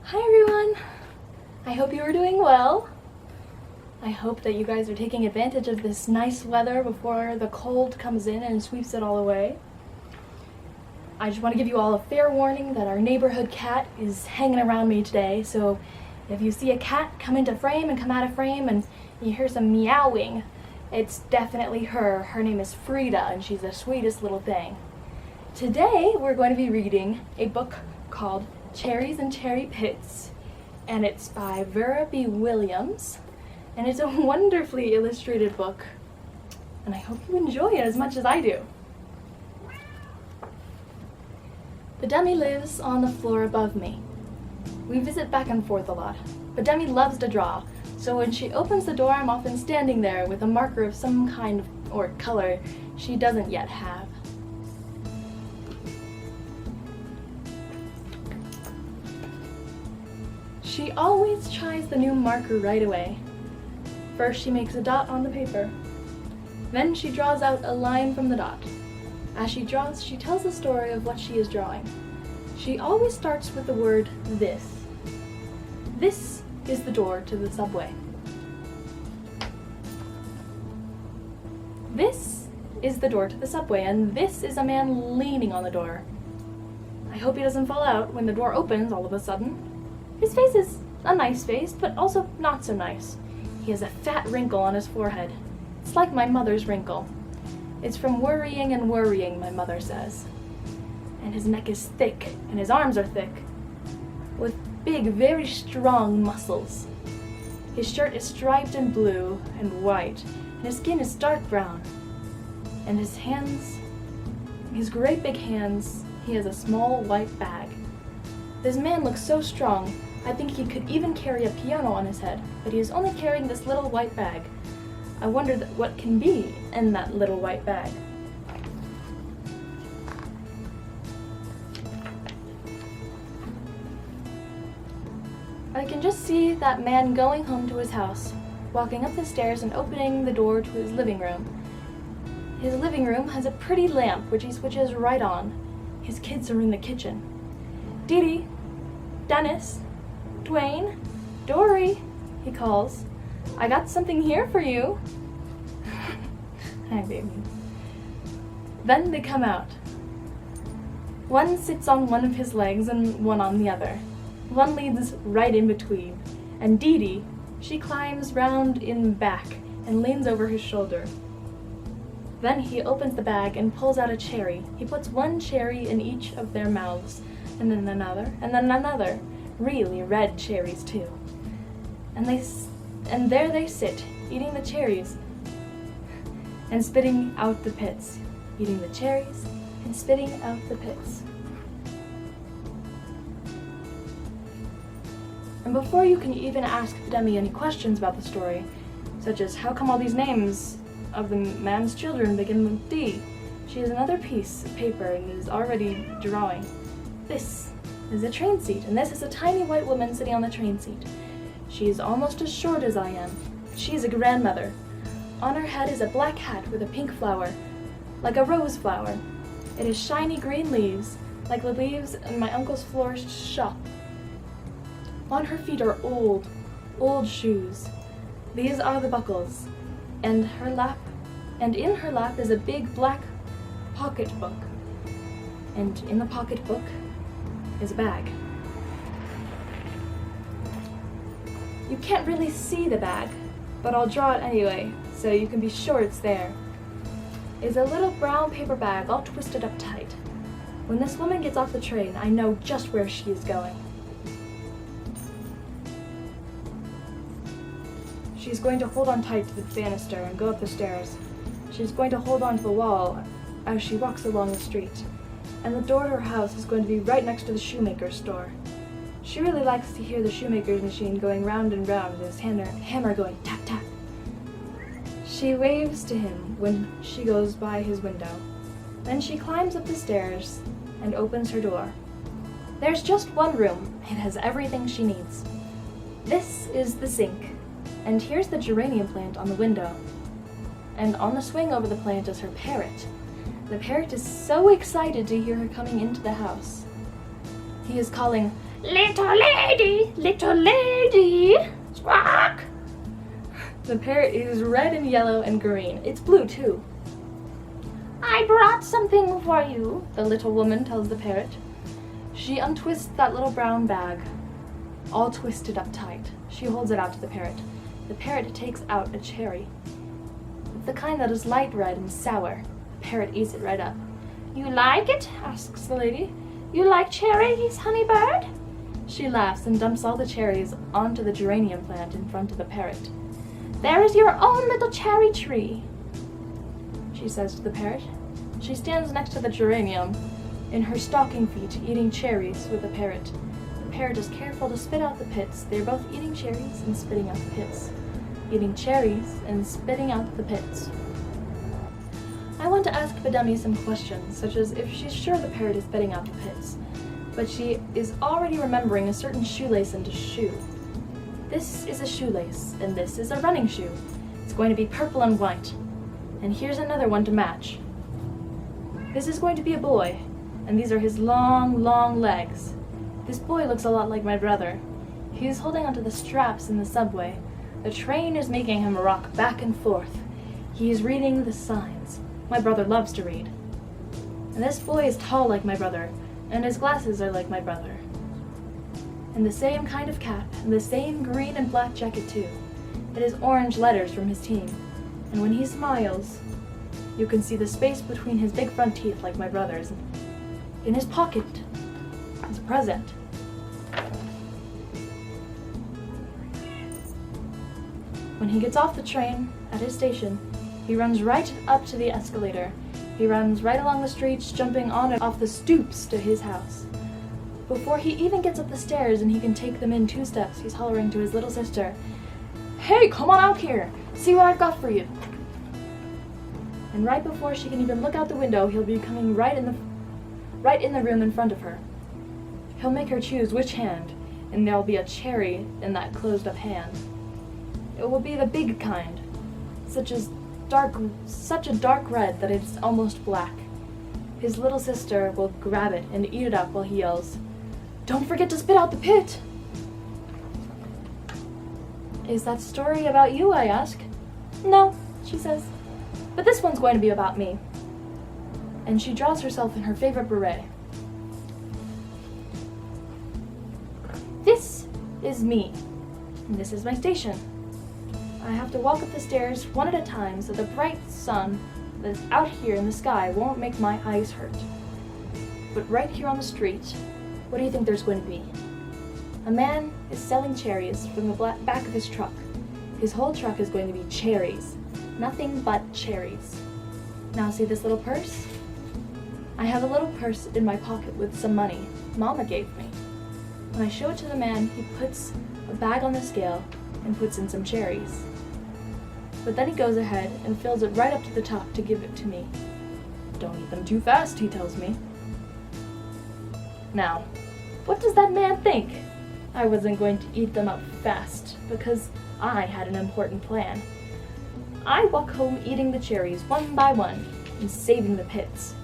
Hi everyone! I hope you are doing well. I hope that you guys are taking advantage of this nice weather before the cold comes in and sweeps it all away. I just want to give you all a fair warning that our neighborhood cat is hanging around me today, so if you see a cat come into frame and come out of frame and you hear some meowing, it's definitely her. Her name is Frida and she's the sweetest little thing. Today we're going to be reading a book called Cherries and Cherry Pits, and it's by Vera Williams, and it's a wonderfully illustrated book, and I hope you enjoy it as much as I do. The dummy lives on the floor above me. We visit back and forth a lot, but Demi loves to draw, so when she opens the door I'm often standing there with a marker of some kind or color she doesn't yet have. She always tries the new marker right away. First she makes a dot on the paper. Then she draws out a line from the dot. As she draws, she tells the story of what she is drawing. She always starts with the word this. This is the door to the subway. This is the door to the subway, and this is a man leaning on the door. I hope he doesn't fall out when the door opens all of a sudden. His face is a nice face, but also not so nice. He has a fat wrinkle on his forehead. It's like my mother's wrinkle. It's from worrying and worrying, my mother says. And his neck is thick, and his arms are thick, with big, very strong muscles. His shirt is striped in blue and white, and his skin is dark brown. And his hands, his great big hands, he has a small white bag. This man looks so strong, I think he could even carry a piano on his head, but he is only carrying this little white bag. I wonder what can be in that little white bag. I can just see that man going home to his house, walking up the stairs and opening the door to his living room. His living room has a pretty lamp which he switches right on. His kids are in the kitchen. Dee Dee, Dennis, Dwayne, Dory, he calls. I got something here for you. Hi, baby. Then they come out. One sits on one of his legs and one on the other. One leads right in between. And Dee Dee, she climbs round in back and leans over his shoulder. Then he opens the bag and pulls out a cherry. He puts one cherry in each of their mouths, and then another, and then another. Really red cherries too. And there they sit, eating the cherries and spitting out the pits. Eating the cherries and spitting out the pits. And before you can even ask Demi any questions about the story, such as how come all these names of the man's children begin with D, she has another piece of paper and is already drawing. This is a train seat, and this is a tiny white woman sitting on the train seat. She is almost as short as I am. She is a grandmother. On her head is a black hat with a pink flower, like a rose flower. It has shiny green leaves, like the leaves in my uncle's florist's shop. On her feet are old shoes. These are the buckles, and in her lap is a big black pocketbook. And in the pocketbook is a bag. You can't really see the bag, but I'll draw it anyway, so you can be sure it's there. It's a little brown paper bag all twisted up tight. When this woman gets off the train, I know just where she is going. She's going to hold on tight to the banister and go up the stairs. She's going to hold on to the wall as she walks along the street. And the door to her house is going to be right next to the shoemaker's store. She really likes to hear the shoemaker's machine going round and round and his hammer going tap tap. She waves to him when she goes by his window. Then she climbs up the stairs and opens her door. There's just one room. It has everything she needs. This is the sink, and here's the geranium plant on the window. And on the swing over the plant is her parrot. The parrot is so excited to hear her coming into the house. He is calling, Little lady, squawk! The parrot is red and yellow and green. It's blue too. I brought something for you, the little woman tells the parrot. She untwists that little brown bag, all twisted up tight. She holds it out to the parrot. The parrot takes out a cherry. It's the kind that is light red and sour. The parrot eats it right up. You like it? Asks the lady. You like cherries, honeybird? She laughs and dumps all the cherries onto the geranium plant in front of the parrot. There is your own little cherry tree, she says to the parrot. She stands next to the geranium in her stocking feet, eating cherries with the parrot. The parrot is careful to spit out the pits. They're both eating cherries and spitting out the pits. Eating cherries and spitting out the pits. I want to ask Bademi some questions, such as if she's sure the parrot is spitting out the pits, but she is already remembering a certain shoelace and a shoe. This is a shoelace, and this is a running shoe. It's going to be purple and white. And here's another one to match. This is going to be a boy, and these are his long, long legs. This boy looks a lot like my brother. He is holding onto the straps in the subway. The train is making him rock back and forth. He is reading the signs. My brother loves to read. And this boy is tall like my brother, and his glasses are like my brother. And the same kind of cap, and the same green and black jacket too. It is orange letters from his team. And when he smiles, you can see the space between his big front teeth like my brother's. In his pocket is a present. When he gets off the train at his station, he runs right up to the escalator. He runs right along the streets, jumping on and off the stoops to his house. Before he even gets up the stairs and he can take them in 2 steps, he's hollering to his little sister, "Hey, come on out here! See what I've got for you!" And right before she can even look out the window, he'll be coming right in the room in front of her. He'll make her choose which hand, and there'll be a cherry in that closed-up hand. It will be the big kind, such a dark red that it's almost black. His little sister will grab it and eat it up while he yells, "Don't forget to spit out the pit!" Is that story about you, I ask. No, she says, but this one's going to be about me. And she draws herself in her favorite beret. This is me, and this is my station. I have to walk up the stairs one at a time so the bright sun that's out here in the sky won't make my eyes hurt. But right here on the street, what do you think there's going to be? A man is selling cherries from the back of his truck. His whole truck is going to be cherries. Nothing but cherries. Now see this little purse? I have a little purse in my pocket with some money Mama gave me. When I show it to the man, he puts a bag on the scale and puts in some cherries. But then he goes ahead and fills it right up to the top to give it to me. Don't eat them too fast, he tells me. Now, what does that man think? I wasn't going to eat them up fast because I had an important plan. I walk home eating the cherries one by one and saving the pits.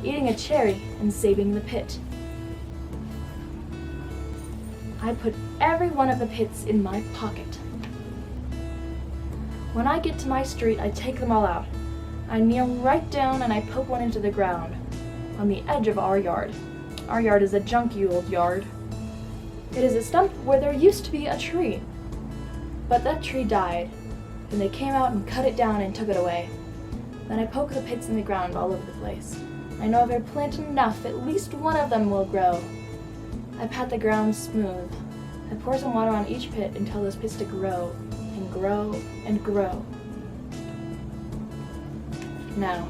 Eating a cherry and saving the pit. I put every one of the pits in my pocket. When I get to my street, I take them all out. I kneel right down and I poke one into the ground on the edge of our yard. Our yard is a junky old yard. It is a stump where there used to be a tree. But that tree died, and they came out and cut it down and took it away. Then I poke the pits in the ground all over the place. I know if I plant enough, at least one of them will grow. I pat the ground smooth. I pour some water on each pit and tell those pits to grow and grow and grow. Now,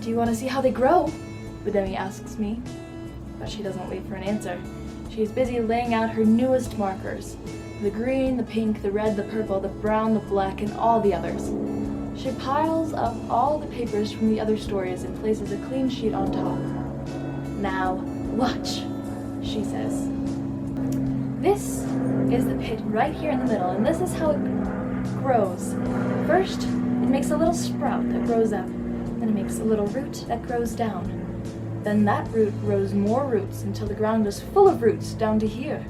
do you want to see how they grow? Bademi asks me, but she doesn't wait for an answer. She is busy laying out her newest markers. The green, the pink, the red, the purple, the brown, the black, and all the others. She piles up all the papers from the other stories and places a clean sheet on top. Now, watch, she says. This is the pit right here in the middle, and this is how it grows. First, it makes a little sprout that grows up. Then it makes a little root that grows down. Then that root grows more roots until the ground is full of roots down to here.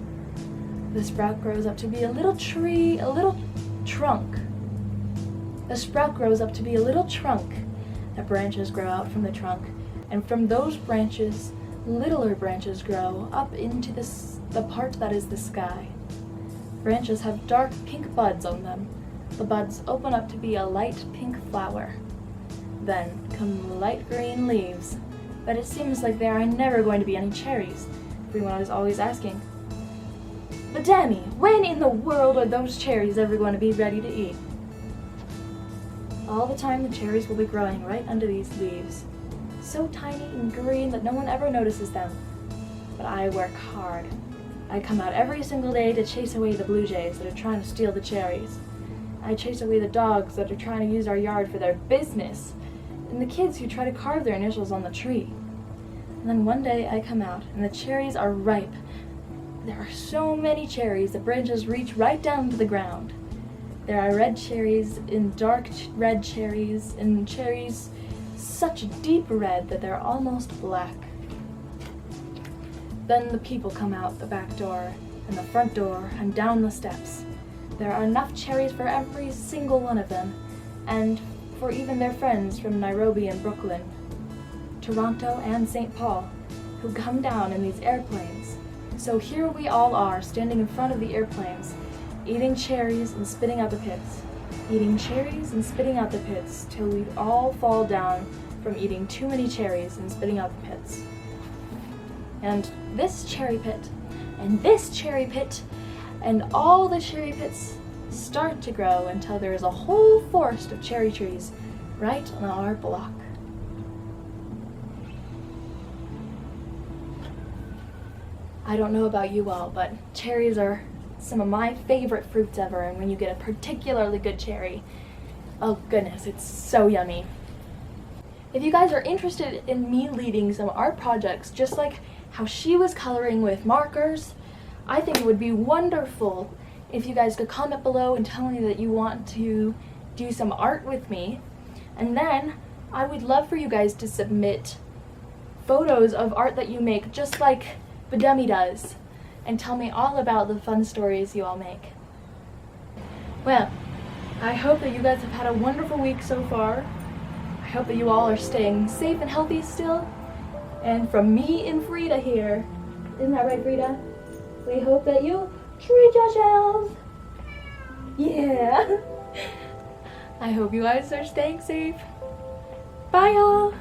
The sprout grows up to be a little tree, a little trunk. The sprout grows up to be a little trunk. The branches grow out from the trunk, and from those branches, littler branches grow up into the part that is the sky. Branches have dark pink buds on them. The buds open up to be a light pink flower. Then come light green leaves, but it seems like there are never going to be any cherries. Everyone is always asking, "But Dammy, when in the world are those cherries ever going to be ready to eat?" All the time the cherries will be growing right under these leaves, so tiny and green that no one ever notices them. But I work hard. I come out every single day to chase away the blue jays that are trying to steal the cherries. I chase away the dogs that are trying to use our yard for their business, and the kids who try to carve their initials on the tree. And then one day I come out, and the cherries are ripe. There are so many cherries, the branches reach right down to the ground. There are red cherries, and dark red cherries, and cherries such deep red that they're almost black. Then the people come out the back door, and the front door, and down the steps. There are enough cherries for every single one of them, and for even their friends from Nairobi and Brooklyn, Toronto and St. Paul, who come down in these airplanes. So here we all are, standing in front of the airplanes, eating cherries and spitting out the pits. Eating cherries and spitting out the pits, till we all fall down from eating too many cherries and spitting out the pits. And this cherry pit, and this cherry pit, and all the cherry pits start to grow until there is a whole forest of cherry trees right on our block. I don't know about you all, but cherries are some of my favorite fruits ever, and when you get a particularly good cherry, oh goodness, it's so yummy. If you guys are interested in me leading some art projects, just like how she was coloring with markers, I think it would be wonderful if you guys could comment below and tell me that you want to do some art with me. And then I would love for you guys to submit photos of art that you make, just like Badummy does, and tell me all about the fun stories you all make. Well, I hope that you guys have had a wonderful week so far. I hope that you all are staying safe and healthy still. And from me and Frida here, isn't that right, Frida? We hope that you treat yourselves. Yeah. I hope you guys are staying safe. Bye, y'all.